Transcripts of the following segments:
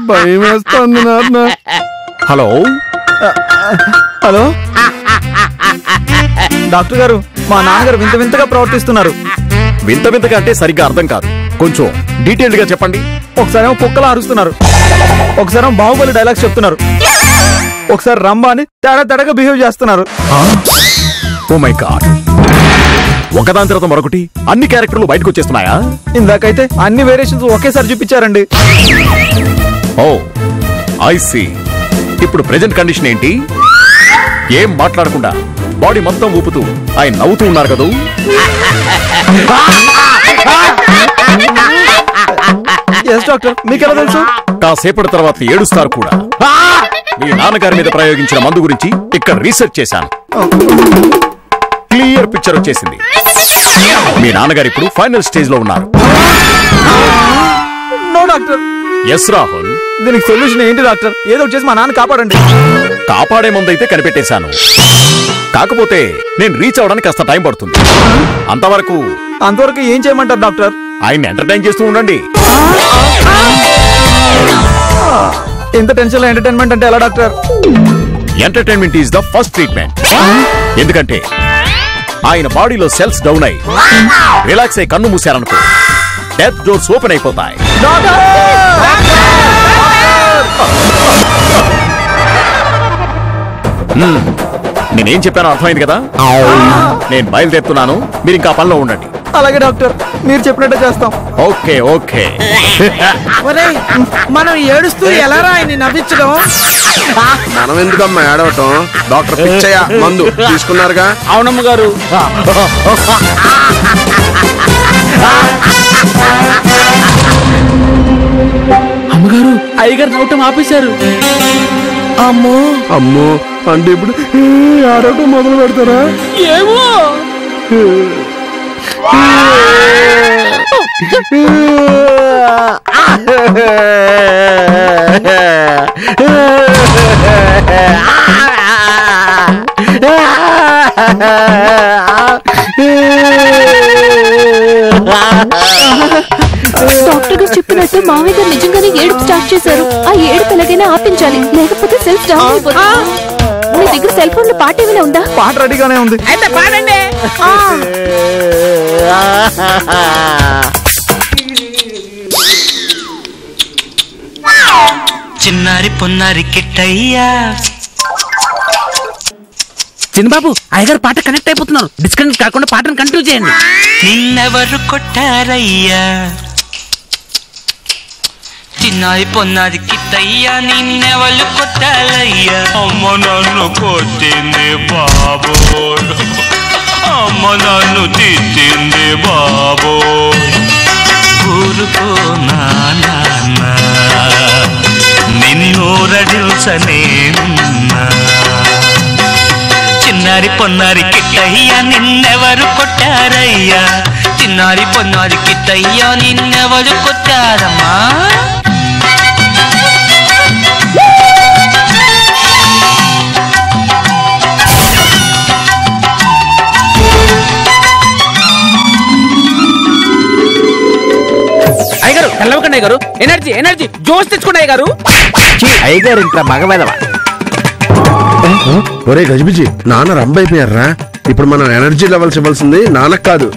భయం వేస్తుంది నాన్న. హలో హలో డాక్టర్ గారు, మా నాన్నగారు వింత వింతగా ప్రవర్తిస్తున్నారు. వింత వింతగా అంటే సరిగ్గా అర్థం కాదు, కొంచెం డీటెయిల్డ్ గా చెప్పండి. ఒకసారి కుక్కలా అరుస్తున్నారు, ఒకసారి బాహుబలి డైలాగ్స్ చెప్తున్నారు, ఒకసారి రంబా అని తేడా తేడాగా బిహేవ్ చేస్తున్నారు. ఓ మై గాడ్, ఒకదాని తర్వాత మరొకటి అన్ని క్యారెక్టర్లు బయటకు వచ్చేస్తున్నాయా? ఇందాకైతే అన్ని వేరియేషన్స్ ఒకేసారి చూపించారండి. ఓ ఐ సీ. ఇప్పుడు ప్రెజెంట్ కండిషన్ ఏంటి? ఏం మాట్లాడకుండా బాడీ మొత్తం ఊపుతూ ఆయన నవ్వుతూ ఉన్నారు కదూ? ఎస్ డాక్టర్, మీకెలా తెలుసు? కాసేపటి తర్వాత ఏడుస్తారు కూడా. మీ నాన్నగారి మీద ప్రయోగించిన మందు గురించి ఇక్కడ రీసెర్చ్ చేశాను. క్లియర్ పిక్చర్ వచ్చేసింది. మీ నాన్నగారు ఇప్పుడు ఫైనల్ స్టేజ్ లో ఉన్నారు. No doctor. ఎస్ రాహుల్. దీనికి సొల్యూషన్ ఏంటి డాక్టర్? ఏదో చేసి మా నాన్న కాపాడండి. కాపాడే ముందైతే కనిపెట్టేశాను, కాకపోతే నేను రీచ్ అవడానికి కాస్త టైం పడుతుంది. అంతవరకు ఏం చేయమంటారు డాక్టర్? ఆయన్ని ఎంటర్టైన్ చేస్తూ ఉండండి. ఇంత టెన్షన్ లో ఎంటర్టైన్మెంట్ అంటే ఎలా doctor? Entertainment is the first treatment. ఎందుకంటే ఆయన బాడీలో సెల్స్ డౌన్ అయి రిలాక్స్ అయి కన్ను మూసారనుకో, డెత్ డోర్స్ ఓపెన్ అయిపోతాయి. నేనేం చెప్పానో అర్థమైంది కదా? నేను బయలుదేరుతున్నాను, మీరు ఇంకా పనిలో ఉండండి. అలాగే డాక్టర్, మీరు చెప్పినట్టే చేస్తాం. Okay okay. మనం ఏడుస్తూ ఎలా ఆయన్ని నవ్వించడం? మనం ఎందుకమ్మా ఏడవటం? డాక్టర్ పిచ్చయ్య మందు తీసుకున్నారుగా. అవునమ్మ గారు. అమ్మగారు, అయ్యగారు నవ్వటం ఆపేశారు. అమ్మో అమ్మో, అంటే ఇప్పుడు ఆడటం మొదలు పెడతారా? ఏమో. డాక్టర్ గారు చెప్పినట్టు మామయ్య గారు నిజంగానే ఏడుపు స్టార్ట్ చేశారు. ఆ ఏడుపు ఎలాగైనా ఆపించాలి, లేకపోతే సెల్స్ డౌన్ అయిపోతుంది. మీ దగ్గర సెల్ ఫోన్ లో పాట ఏమైనా ఉందా? పాట రెడీగానే ఉంది. అయితే పాడండి. చిన్నారి పొన్నారి కిట్టయ్యా. చిన్నబాబు, అయ్యగారు పాట కనెక్ట్ అయిపోతున్నారు. డిస్కనెక్ట్ కాకుండా పాటను కంటిన్యూ చేయండి. నిన్నెవరు కొట్టారయ్యా? చిన్నారి పొన్నారి కిట్టయ్యా, నిన్నెవరు కొట్టారయ్యా? అమ్మ నన్ను కొట్టింది బాబో, అమ్మ నన్ను తిట్టింది బాబో. ఊరుకో నాన్న, నిన్నూరడిల్చనేనున్నా. చిన్నారి పొన్నారి కిట్టయ్యా, నిన్నెవరు కొట్టారయ్యా? చిన్నారి పొన్నారి కిట్టయ్యా, నిన్నెవరు కొట్టారమ్మా? అయ్యగారు తెల్లవకండి, అయ్యగారు ఎనర్జీ ఎనర్జీ జోష్ తెచ్చుకోండి అయ్యగారు. అయ్యగారు ఇంకా మగవేదవా? ఒరే గజిబిజి, నాన్న రంబ అయిపోయారా? ఇప్పుడు మనం ఎనర్జీ లెవెల్స్ ఇవ్వాల్సింది నాన్నకు కాదు,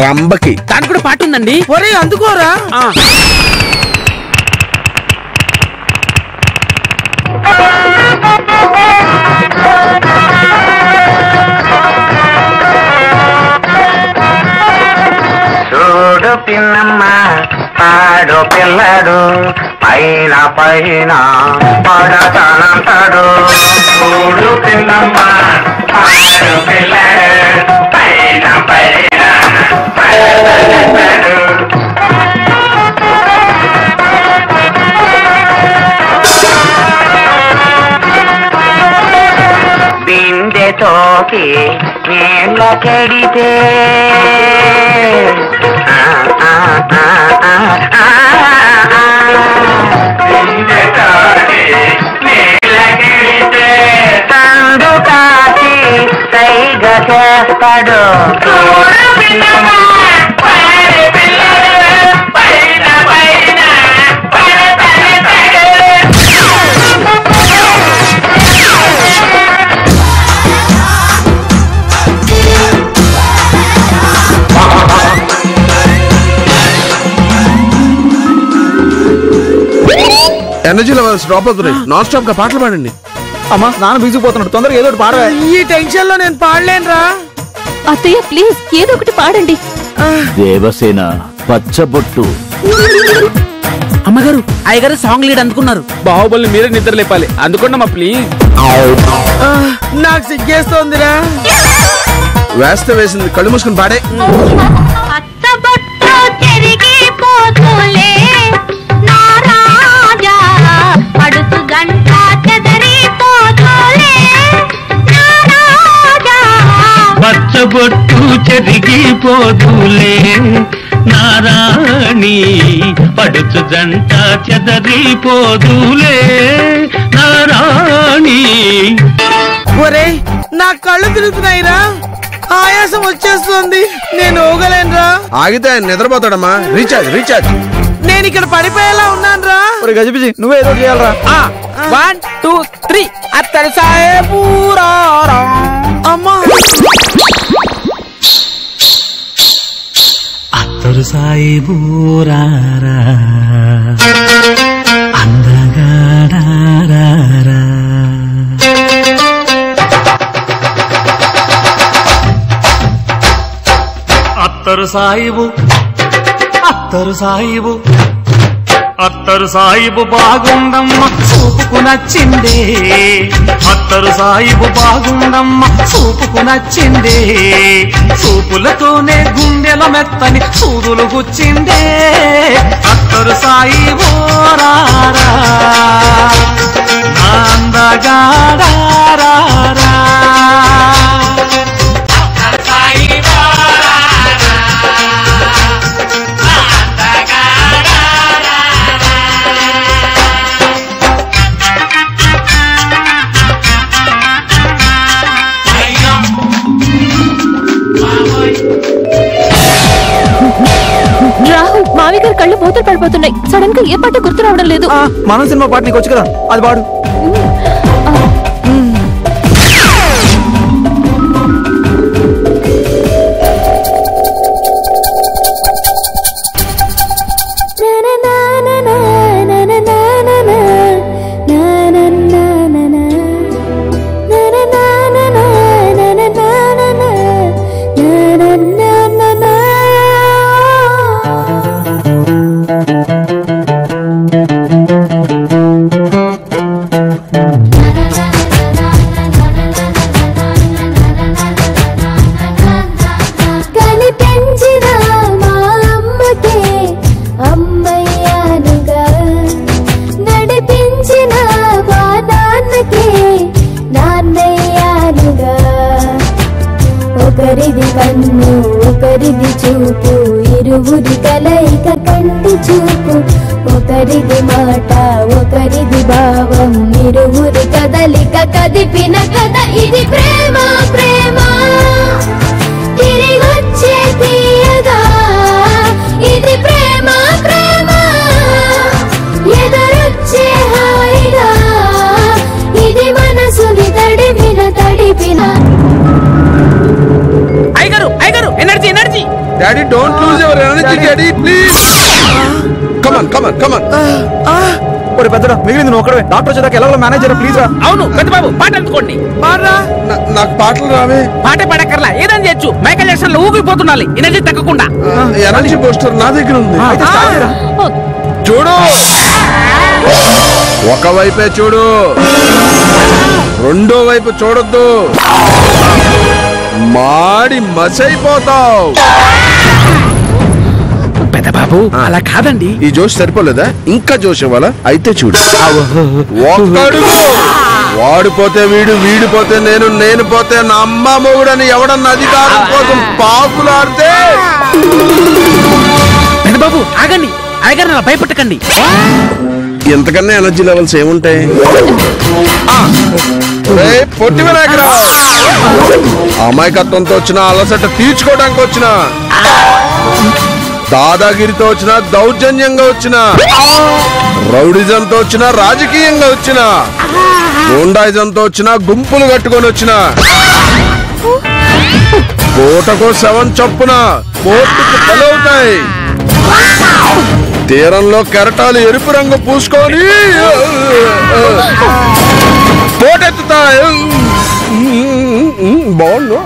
రంబకి. దానికి కూడా పాట ఉందండి. ఒరే అందుకోరా. చూడు పిన్నమ్మ, పాడు పిల్లడు, పైన పైన పడతానంటాడు. చూడు పిన్నమ్మ, పాడు పిల్లడు, పైన పైన పడతానంటాడు. బిందెతోకి నీళ్ళ కెడితే తండు కాచి సైగ చేస్తాడు. ఎనర్జీ లెవెల్స్ డ్రాప్ అవుతున్నాయి. నాన్ స్టాప్ గా పాటలు పాడండి. అమ్మా నాన్న బిగిసిపోతున్నాడు, తొందరగా ఏదో ఒకటి పాడవే. ఈ టెన్షన్ లో నేను పాడలేనురా. అత్తయ్య ప్లీజ్ ఏదో ఒకటి పాడండి. దేవసేన పచ్చబొట్టు. అమ్మగారు అయ్యగారు సాంగ్ లీడ్ అందుకున్నారు. బాహుబలిని మీరే నిద్ర లేపాలి, అందుకోండమ్మా ప్లీజ్. నాకు సిగ్గేస్తోందిరా. వేస్తే వేసింది, కళ్ళు మూసుకుని పాడే. పచ్చబొట్టు చెరిగిపోదులే నారాణి, పడుచు జంట చెదరిపోదులే నారాణి. ఒరే నా కళ్ళు తిరుగుతున్నాయిరా, ఆయాసం వచ్చేస్తుంది, నేను ఊగలేనురా. ఆగితే ఆయన నిద్రపోతాడమ్మా. రీఛార్జ్. నేను ఇక్కడ పడిపోయేలా ఉన్నాను రా. గజిబిజి నువ్వే ఏదో చేయాలరా. 1 2 3 అత్తరు సాహేబూరా. అమ్మా అత్తరు సాయిబూరారా అందగాడారా. అత్తరు సాయిబు బాగుందమ్మ చూపుకు నచ్చిందే. అత్తరు సాయిబు బాగుందమ్మ చూపుకు నచ్చిందే. చూపులతోనే గుండెల మెత్తని సూదులు గుచ్చిందే. అత్తరు సాయిబోరారా అందగాడారా. రాహుల్ మావి గారి కళ్ళు మూతలు పడిపోతున్నాయి. సడన్ గా ఏ పాట గుర్తు రావడం లేదు. మనం సినిమా పాట నీకు వచ్చు కదా, అది పాడు. ఒకరిది కన్ను ఒకరిది చూపు, ఇరువురి కలయిక కంటి చూపు. ఒకరిది మాట ఒకరిది భావం, ఇరువురి కదలిక కదిపిన కథ ఇది. ప్రేమ ప్రేమ తిరిగొచ్చే తీయగా, ఇది ప్రేమ ప్రేమ ఎదరొచ్చే హాయిగా, ఇది మనసుని తడిపిన. అయ్యగారు energy. Daddy don't lose your energy daddy please. Come on. ఒరే పెద్దరా, మిగిలింది నువ్వు ఒక్కడే. డాక్టర్ వచ్చేదాకా ఎలాగో మేనేజ్ చేయరా ప్లీజ్ రా. అవును పెద్ద బాబు పాట అందుకోండి. నాకు పాటలు రావే. పాటే పడక్కర్లా, ఏదని చేయొచ్చు. మైకల్ జాక్సన్ లో ఊగిపోతుండాలి ఎనర్జీ తగ్గకుండా. ఎనర్జీ బూస్టర్ నా దగ్గర ఉంది. చూడు, ఒకవైపే చూడు, రెండో వైపు చూడొద్దు, మాడి మసైపోతావు. పెద్ద బాబు అలా కాదండి. ఈ జోష్ సరిపోలేదా? ఇంకా జోష్ ఇవ్వాలా? అయితే చూడు, ఒక్కడుగు వాడిపోతే వీడు పోతే నేను పోతే నా అమ్మ మొగుడని ఎవడన్నా అధికారం కోసం పాకులాడితే. పెద్ద బాబు ఆగండి, అయ్యగారు అలా భయపెట్టకండి. ఎంతకన్నా ఎనర్జీ లెవెల్స్ ఏముంటాయి? పొట్టి వినాయకరావు, అమాయకత్వంతో వచ్చిన అలసట తీర్చుకోవడానికి వచ్చిన, దాదాగిరితో వచ్చిన, దౌర్జన్యంగా వచ్చిన, రౌడిజంతో వచ్చిన, రాజకీయంగా వచ్చిన, గూండాయిజంతో వచ్చిన, గుంపులు కట్టుకొని వచ్చిన, కోటకో 7 చొప్పున కోర్టుకు బలవుతాయి. తీరంలో కెరటాలు ఎరుపు రంగు పూసుకొని పోటెత్తుతా. బాగుండు.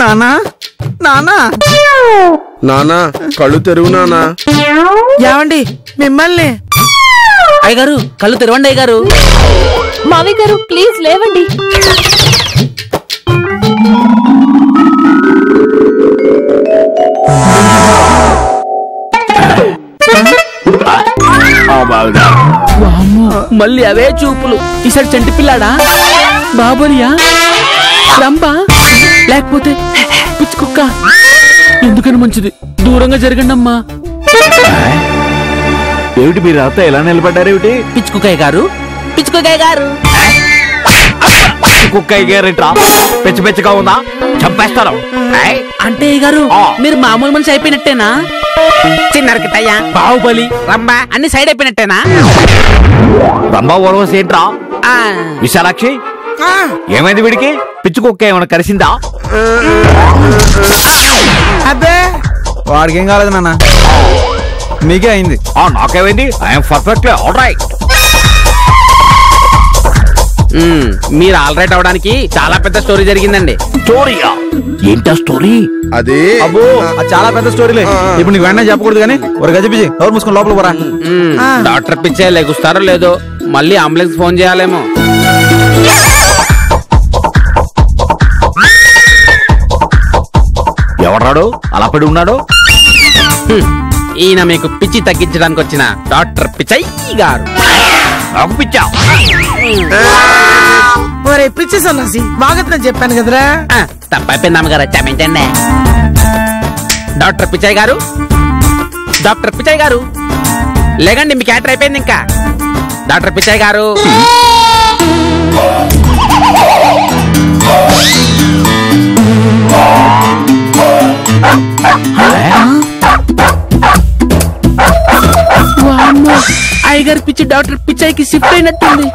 నానా నానా నానా కళ్ళు తెరువు నానా. ఏమండి మిమ్మల్ని? అయ్యగారు కళ్ళు తెరవండి అయ్యగారు. మావయ్య గారు ప్లీజ్ లేవండి. వామ్మో, మళ్ళీ అవే చూపులు. ఈసారి చెంటి పిల్లాడా, బాబోలియా, రంబా, లేకపోతే పిచ్చి కుక్క? ఎందుకని మంచిది దూరంగా జరగండి అమ్మా. ఏమిటి మీరు అంతా ఎలా నిలబడ్డారేమిటి? పిచ్చుకుక్కయ్య గారు, పిచ్చుకుక్కయ్య గారు. కుక్కయ్య గారేంట్రా? పెచ్చ పెచ్చగా ఉందా? చంపేస్తారు. అంటే గారు మీరు మామూలు మనిషి అయిపోయినట్టేనా? చిన్నరకటయ్య, బాహుబలి, రంబా అన్ని సైడ్ అయిపోయినట్టేనా? రంభా ఓర్వశి ఏంట్రా? విశాలాక్షి ఏమైంది వీడికి? పిచ్చి కుక్క ఏమైనా కరిసిందా? అబ్బే వాడికి ఏం కాలేదు నాన్న, మీకే అయింది. నాకేమైంది? I'm perfectly all right. మీరు ఆల్ రైట్ అవడానికి చాలా పెద్ద స్టోరీ జరిగిందండి. స్టోరీయా? ఏంటా స్టోరీ? అది అబ్బో అది చాలా పెద్ద స్టోరీలే. ఇప్పుడు నీకు వెంటనే చెప్పకూడదు కానీ ఒక గజిబిజి ఎవరు మూసుకొని లోపల పోరా. డాక్టర్ పిచ్చే లెగుస్తారో లేదో, మళ్ళీ అంబులెన్స్ ఫోన్ చేయాలేమో. ఎవరాడు అలా పడి ఉన్నాడు? ఈయన మీకు పిచ్చి తగ్గించడానికి వచ్చిన డాక్టర్ పిచ్చయ్య గారు. నాకు పిచ్చా? ఒరే పిచ్చి సన్నాసి, బాగత్నం చెప్పాను కదరా. తప్పైపోయింది అమ్మగారు, క్షమించండి. డాక్టర్ పిచ్చయ్య గారు, డాక్టర్ పిచ్చయ్య గారు లేకండి, మీ క్యాటర్ అయిపోయింది ఇంకా. డాక్టర్ పిచ్చయ్య గారు, అయ్యగారు పిచ్చి డాక్టర్ పిచ్చయ్యకి షిఫ్ట్ అయినట్టుంది.